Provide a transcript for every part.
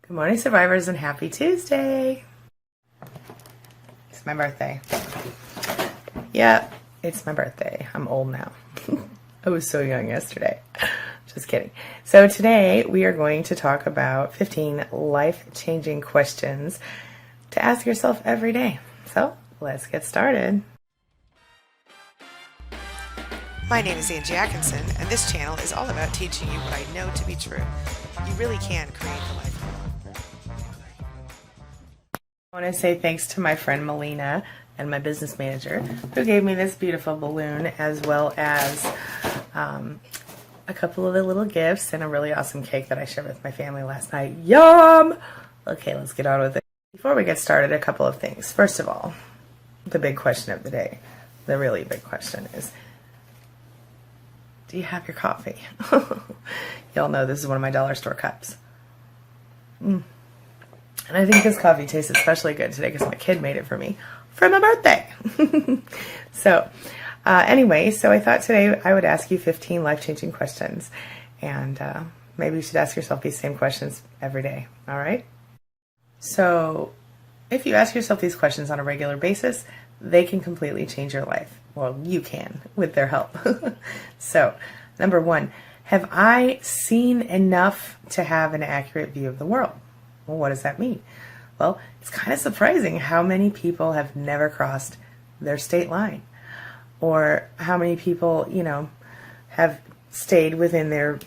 Good morning, survivors, and happy Tuesday. It's my birthday. Yeah, it's my birthday. I'm old now. I was so young yesterday. Just kidding. So today we are going to talk about 15 life-changing questions to ask yourself every day. So let's get started. My name is Angie Atkinson, and this channel is all about teaching you what I know to be true. You really can create the life you want. I want to say thanks to my friend Melina and my business manager who gave me this beautiful balloon, as well as a couple of the little gifts and a really awesome cake that I shared with my family last night. Yum! Okay, let's get on with it. Before we get started, a couple of things. First of all, the big question of the day, the really big question is, do you have your coffee? Y'all know this is one of my dollar store cups. And I think this coffee tastes especially good today because my kid made it for me for my birthday. Anyway, so I thought today I would ask you 15 life-changing questions. And maybe you should ask yourself these same questions every day. All right? So if you ask yourself these questions on a regular basis, they can completely change your life. Well, you can with their help. So, number one, have I seen enough to have an accurate view of the world? Well, what does that mean? Well, it's kind of surprising how many people have never crossed their state line, or how many people, have stayed within their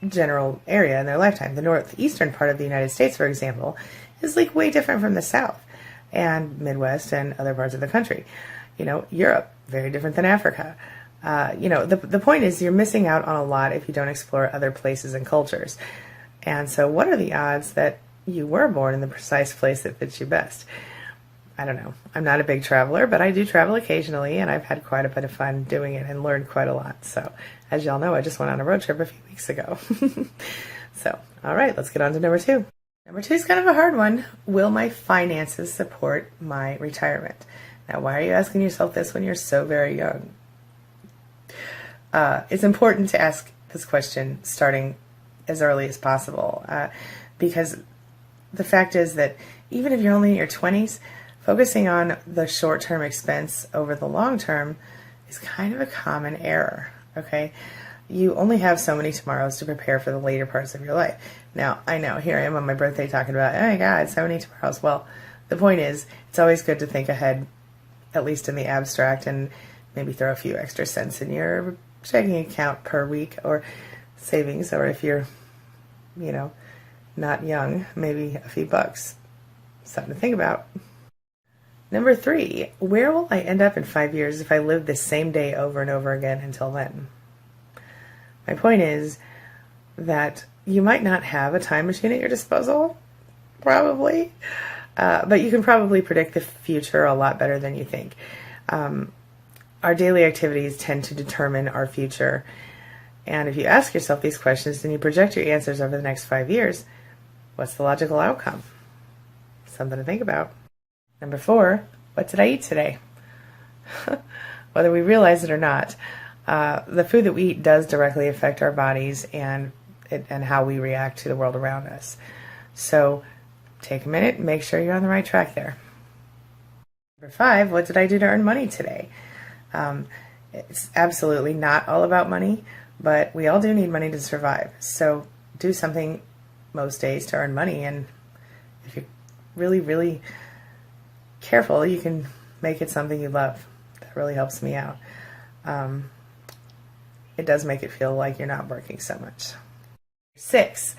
general area in their lifetime. The northeastern part of the United States, for example, is like way different from the South and Midwest and other parts of the country. Europe, very different than Africa. The point is you're missing out on a lot if you don't explore other places and cultures. And so what are the odds that you were born in the precise place that fits you best? I don't know. I'm not a big traveler, but I do travel occasionally, and I've had quite a bit of fun doing it and learned quite a lot. So, as y'all know, I just went on a road trip a few weeks ago. So, all right, let's get on to number two. Number two is kind of a hard one. Will my finances support my retirement? Now, why are you asking yourself this when you're so very young? It's important to ask this question starting as early as possible, because the fact is that even if you're only in your 20s, focusing on the short-term expense over the long term is kind of a common error, okay? You only have so many tomorrows to prepare for the later parts of your life. Now, I know, here I am on my birthday talking about, oh my God, so many tomorrows. Well, the point is, it's always good to think ahead, at least in the abstract, and maybe throw a few extra cents in your checking account per week, or savings, or if you're, not young, maybe a few bucks. Something to think about. Number three, where will I end up in 5 years if I live the same day over and over again until then? My point is that you might not have a time machine at your disposal, probably, but you can probably predict the future a lot better than you think. Our daily activities tend to determine our future. And if you ask yourself these questions and you project your answers over the next 5 years, what's the logical outcome? Something to think about. Number four, what did I eat today? Whether we realize it or not, the food that we eat does directly affect our bodies and how we react to the world around us. So take a minute and make sure you're on the right track there. Number five, what did I do to earn money today? It's absolutely not all about money, but we all do need money to survive. So do something most days to earn money, and if you're really, really careful, you can make it something you love. That really helps me out. It does make it feel like you're not working so much. 6,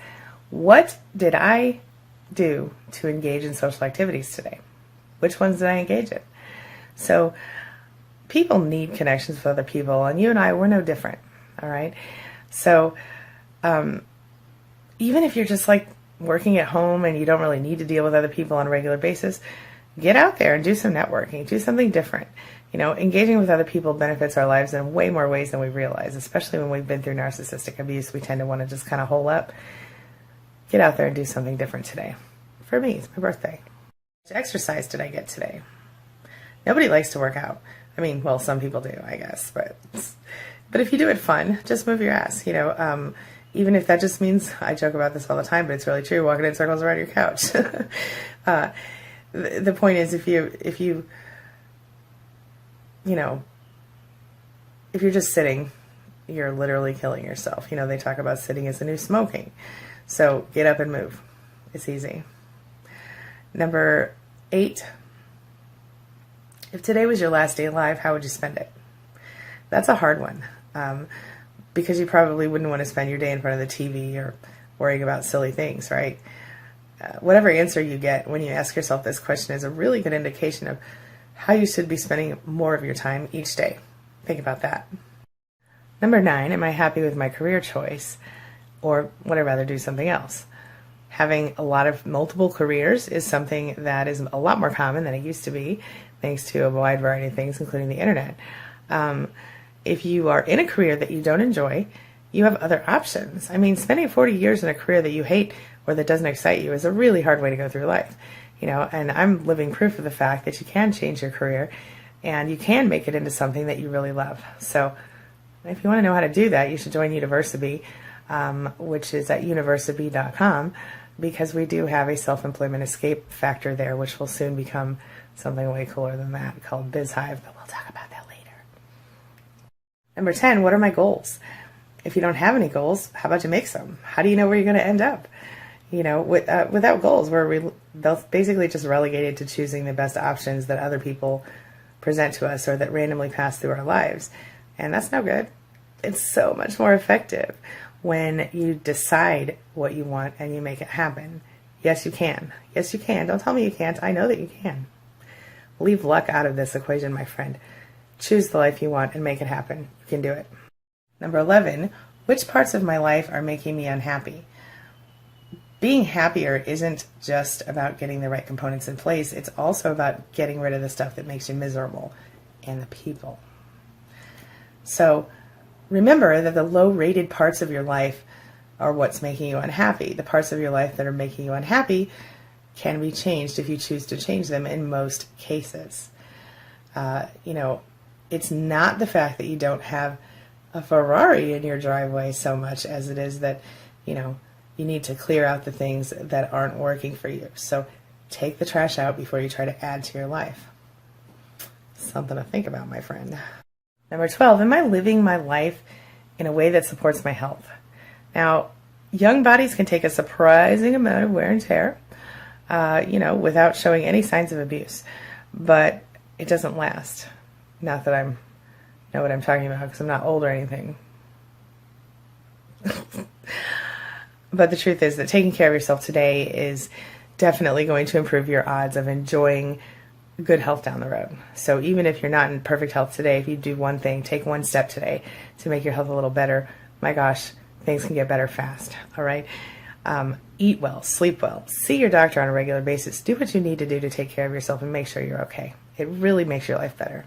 what did I do to engage in social activities today? Which ones did I engage in? So people need connections with other people, and you and I, we're no different, all right? So even if you're just like working at home and you don't really need to deal with other people on a regular basis, get out there and do some networking, do something different. Engaging with other people benefits our lives in way more ways than we realize, especially when we've been through narcissistic abuse. We tend to want to just kind of hole up. Get out there and do something different today. For me, it's my birthday. How much exercise did I get today? Nobody likes to work out. I mean, well, some people do, I guess, but if you do it fun, just move your ass. Even if that just means, I joke about this all the time, but it's really true, walking in circles around your couch. The point is, if you're just sitting, you're literally killing yourself. They talk about sitting as the new smoking. So get up and move. It's easy. Number 8, if today was your last day alive, how would you spend it? That's a hard one, because you probably wouldn't want to spend your day in front of the TV or worrying about silly things, right? Whatever answer you get when you ask yourself this question is a really good indication of how you should be spending more of your time each day. Think about that. Number 9, am I happy with my career choice, or would I rather do something else? Having a lot of multiple careers is something that is a lot more common than it used to be, thanks to a wide variety of things, including the internet. If you are in a career that you don't enjoy, you have other options. I mean, spending 40 years in a career that you hate or that doesn't excite you is a really hard way to go through life. And I'm living proof of the fact that you can change your career and you can make it into something that you really love. So if you want to know how to do that, you should join University, which is at university.com, because we do have a self-employment escape factor there, which will soon become something way cooler than that called BizHive, but we'll talk about that later. Number 10, what are my goals? If you don't have any goals, how about you make some? How do you know where you're going to end up? Without goals, we're basically just relegated to choosing the best options that other people present to us or that randomly pass through our lives. And that's no good. It's so much more effective when you decide what you want and you make it happen. Yes, you can. Yes, you can. Don't tell me you can't. I know that you can. Leave luck out of this equation, my friend. Choose the life you want and make it happen. You can do it. Number 11, which parts of my life are making me unhappy? Being happier isn't just about getting the right components in place. It's also about getting rid of the stuff that makes you miserable and the people. So remember that the low-rated parts of your life are what's making you unhappy. The parts of your life that are making you unhappy can be changed if you choose to change them in most cases. It's not the fact that you don't have a Ferrari in your driveway so much as it is that, you need to clear out the things that aren't working for you. So take the trash out before you try to add to your life. Something to think about, my friend. Number 12, am I living my life in a way that supports my health? Now, young bodies can take a surprising amount of wear and tear, without showing any signs of abuse. But it doesn't last. Not that I know what I'm talking about because I'm not old or anything. But the truth is that taking care of yourself today is definitely going to improve your odds of enjoying good health down the road. So even if you're not in perfect health today, if you do one thing, take one step today to make your health a little better, my gosh, things can get better fast. All right. Eat well, sleep well, see your doctor on a regular basis, do what you need to do to take care of yourself and make sure you're okay. It really makes your life better.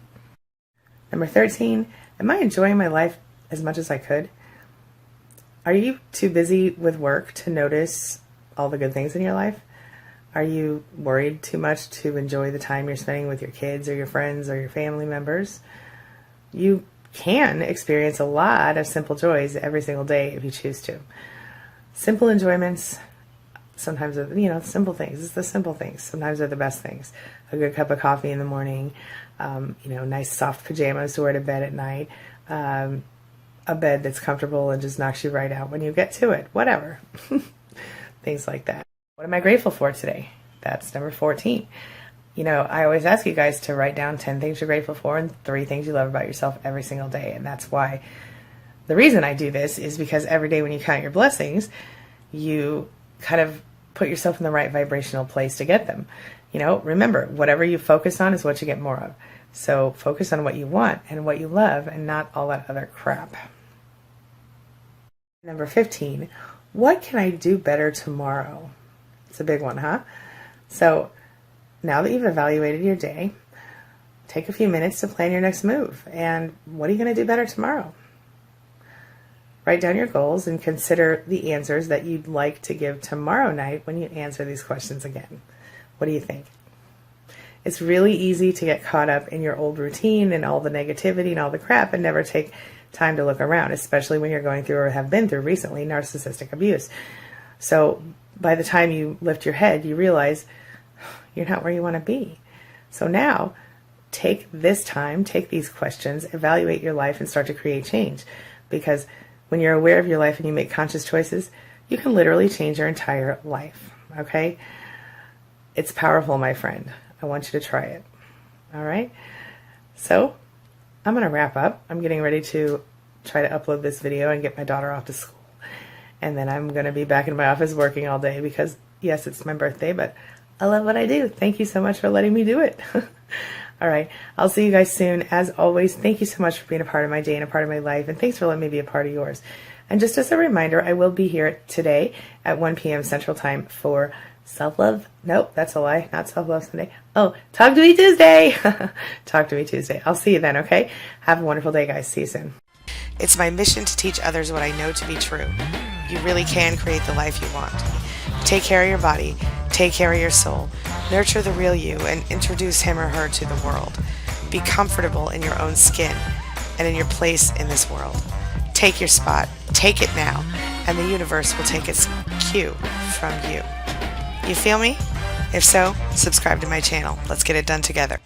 Number 13, am I enjoying my life as much as I could? Are you too busy with work to notice all the good things in your life? Are you worried too much to enjoy the time you're spending with your kids or your friends or your family members? You can experience a lot of simple joys every single day if you choose to. Simple enjoyments, sometimes, simple things. It's the simple things. Sometimes they're the best things. A good cup of coffee in the morning, nice soft pajamas to wear to bed at night, a bed that's comfortable and just knocks you right out when you get to it. Whatever. Things like that. What am I grateful for today? That's number 14. I always ask you guys to write down 10 things you're grateful for and 3 things you love about yourself every single day. And that's why the reason I do this is because every day when you count your blessings, you kind of put yourself in the right vibrational place to get them. Remember, whatever you focus on is what you get more of. So focus on what you want and what you love and not all that other crap. Number 15, what can I do better tomorrow? It's a big one, huh? So now that you've evaluated your day, take a few minutes to plan your next move. And what are you going to do better tomorrow? Write down your goals and consider the answers that you'd like to give tomorrow night when you answer these questions again. What do you think? It's really easy to get caught up in your old routine and all the negativity and all the crap and never take time to look around, especially when you're going through or have been through recently narcissistic abuse. So by the time you lift your head, you realize you're not where you want to be. So now take this time, take these questions, evaluate your life, and start to create change. Because when you're aware of your life and you make conscious choices, you can literally change your entire life. Okay? It's powerful, my friend. I want you to try it. All right? So I'm going to wrap up. I'm getting ready to try to upload this video and get my daughter off to school. And then I'm going to be back in my office working all day because, yes, it's my birthday, but I love what I do. Thank you so much for letting me do it. All right. I'll see you guys soon. As always, thank you so much for being a part of my day and a part of my life. And thanks for letting me be a part of yours. And just as a reminder, I will be here today at 1 p.m. Central Time for Self-Love. Nope, that's a lie. Not Self-Love Sunday. Oh, Talk to Me Tuesday. Talk to Me Tuesday. I'll see you then, okay? Have a wonderful day, guys. See you soon. It's my mission to teach others what I know to be true. You really can create the life you want. Take care of your body. Take care of your soul. Nurture the real you and introduce him or her to the world. Be comfortable in your own skin and in your place in this world. Take your spot. Take it now. And the universe will take its cue from you. You feel me? If so, subscribe to my channel. Let's get it done together.